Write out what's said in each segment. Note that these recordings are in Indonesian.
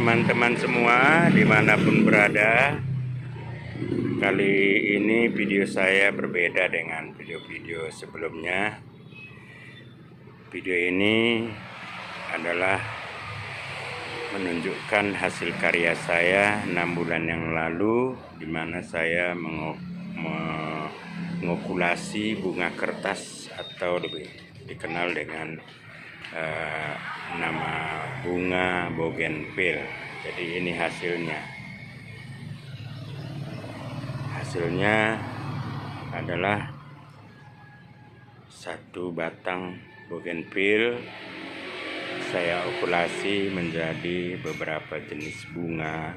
teman-teman semua dimanapun berada. Kali ini video saya berbeda dengan video-video sebelumnya. Video ini adalah menunjukkan hasil karya saya 6 bulan yang lalu, di mana saya mengokulasi bunga kertas atau lebih dikenal dengan nama bunga bougainville. Jadi ini hasilnya adalah satu batang bougainville saya okulasi menjadi beberapa jenis bunga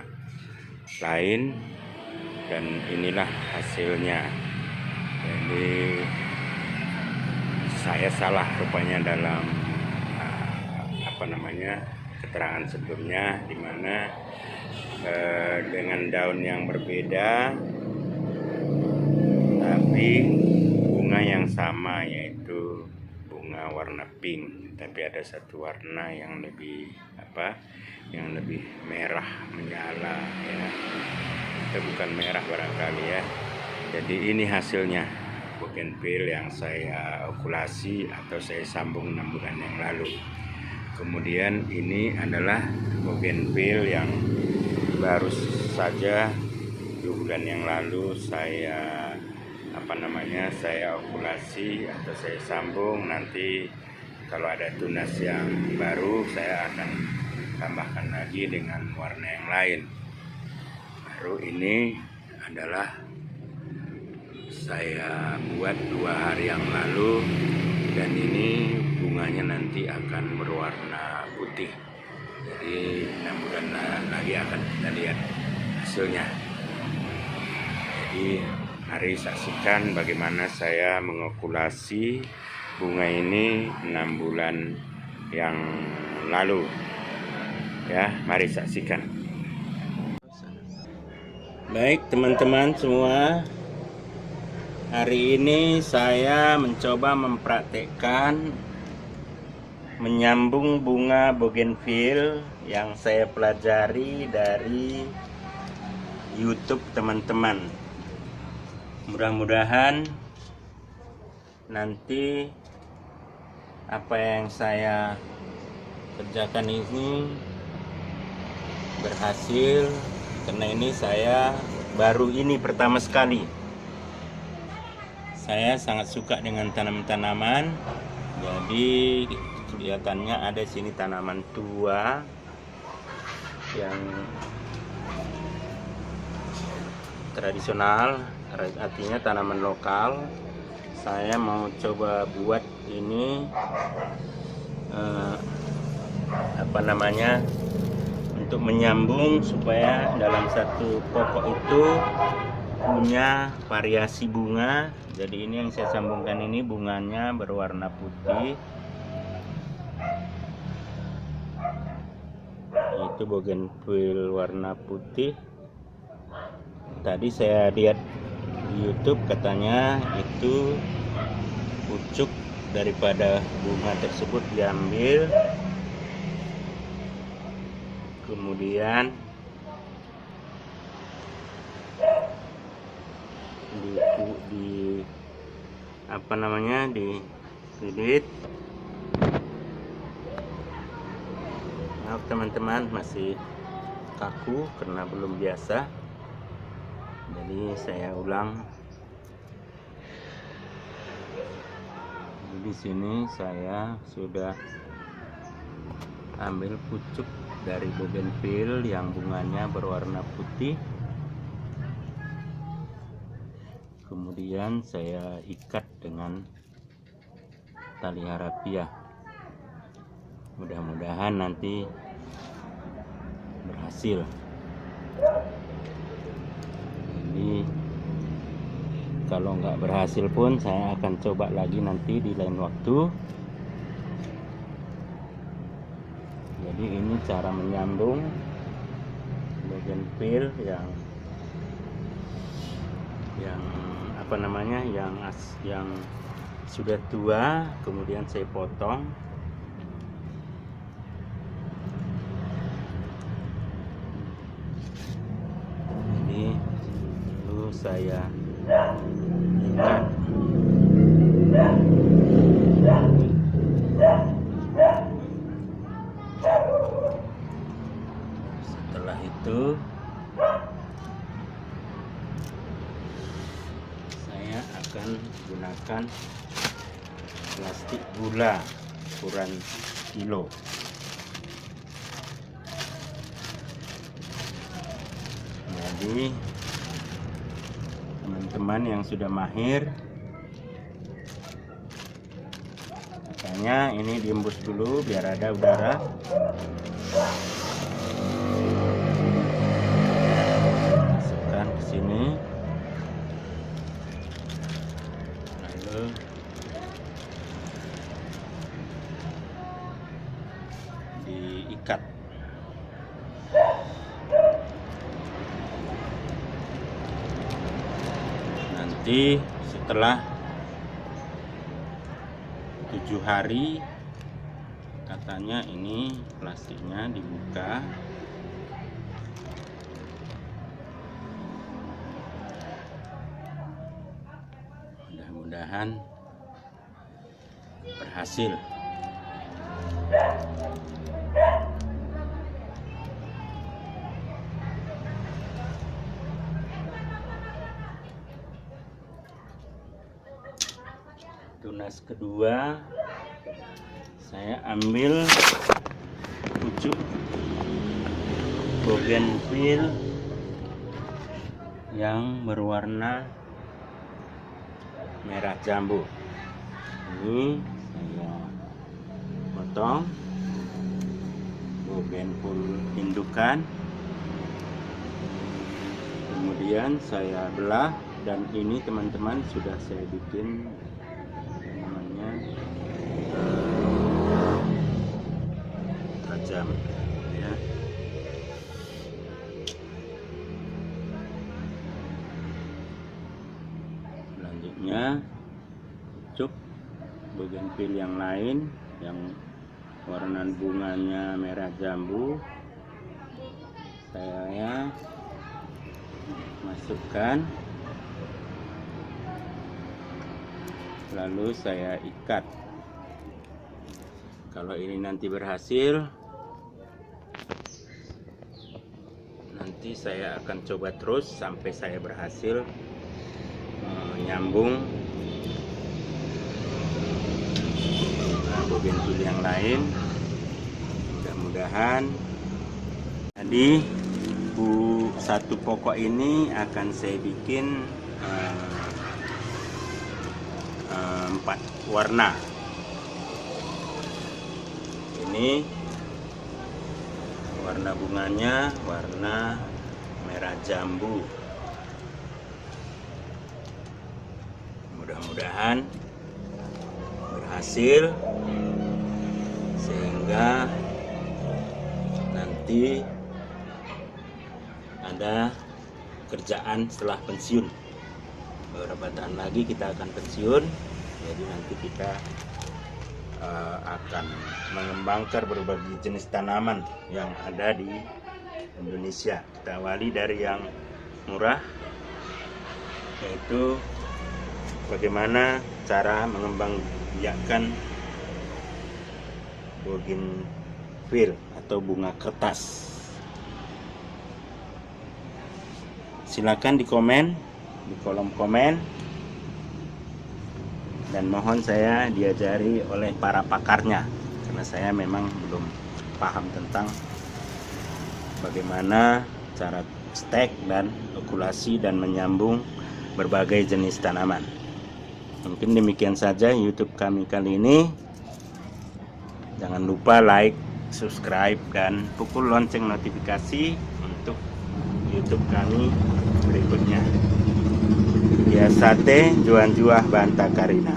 lain, dan inilah hasilnya. Jadi saya salah rupanya dalam keterangan sebelumnya, di mana dengan daun yang berbeda tapi bunga yang sama, yaitu bunga warna pink, tapi ada satu warna yang lebih merah menyala ya. Itu bukan merah barangkali ya. Jadi ini hasilnya bougainville yang saya okulasi atau saya sambung 6 bulan yang lalu. Kemudian ini adalah bougainville yang baru saja 2 bulan yang lalu saya okulasi atau saya sambung. Nanti kalau ada tunas yang baru saya akan tambahkan lagi dengan warna yang lain. Baru ini adalah saya buat 2 hari yang lalu, dan ini bunganya nanti akan berwarna putih. Jadi 6 bulan lagi akan kita lihat hasilnya. Jadi mari saksikan bagaimana saya mengokulasi bunga ini 6 bulan yang lalu ya. Mari saksikan. Baik teman-teman semua, hari ini saya mencoba mempraktekkan menyambung bunga bougainville yang saya pelajari dari YouTube teman-teman. Mudah-mudahan nanti apa yang saya kerjakan ini berhasil, karena ini saya baru ini pertama sekali. Saya sangat suka dengan tanaman-tanaman. Jadi kelihatannya ada sini tanaman tua yang tradisional, artinya tanaman lokal. Saya mau coba buat ini untuk menyambung supaya dalam satu pokok itu punya variasi bunga. Jadi ini yang saya sambungkan, ini bunganya berwarna putih, itu bougainville warna putih. Tadi saya lihat di YouTube, katanya itu pucuk daripada bunga tersebut diambil, kemudian dililit. Maaf teman-teman, masih kaku karena belum biasa. Jadi saya ulang. Di sini saya sudah ambil pucuk dari bougainville yang bunganya berwarna putih. Kemudian saya ikat dengan tali harapiah. Mudah-mudahan nanti berhasil. Jadi kalau nggak berhasil pun saya akan coba lagi nanti di lain waktu. Jadi ini cara menyambung bougainville yang yang sudah tua, kemudian saya potong saya ikat. Setelah itu saya akan gunakan plastik gula ukuran kilo. Jadi teman-teman yang sudah mahir, makanya ini diembus dulu biar ada udara. Masukkan ke sini, lalu diikat. Nanti setelah 7 hari katanya ini plastiknya dibuka, mudah-mudahan berhasil. Tunas kedua saya ambil pucuk bougainville yang berwarna merah jambu. Ini saya potong bougainville indukan, kemudian saya belah, dan ini teman-teman sudah saya bikin tajam ya. Selanjutnya pucuk bougainville yang lain yang warna bunganya merah jambu saya masukkan, lalu saya ikat. Kalau ini nanti berhasil, nanti saya akan coba terus sampai saya berhasil menyambung bougainville yang lain. Mudah-mudahan. Jadi satu pokok ini akan saya bikin 4 warna. Ini warna bunganya warna merah jambu. Mudah-mudahan berhasil sehingga nanti ada kerjaan setelah pensiun. Beberapa tahun lagi kita akan pensiun, jadi nanti kita akan mengembangkan berbagai jenis tanaman yang ada di Indonesia. Kita awali dari yang murah, yaitu bagaimana cara mengembangbiakkan bougainville atau bunga kertas. Silakan di komen, di kolom komen, dan mohon saya diajari oleh para pakarnya, karena saya memang belum paham tentang bagaimana cara stek dan okulasi dan menyambung berbagai jenis tanaman. Mungkin demikian saja YouTube kami kali ini. Jangan lupa like, subscribe, dan pukul lonceng notifikasi untuk YouTube kami berikutnya. Ya, sate Juan Juah Banta Karina.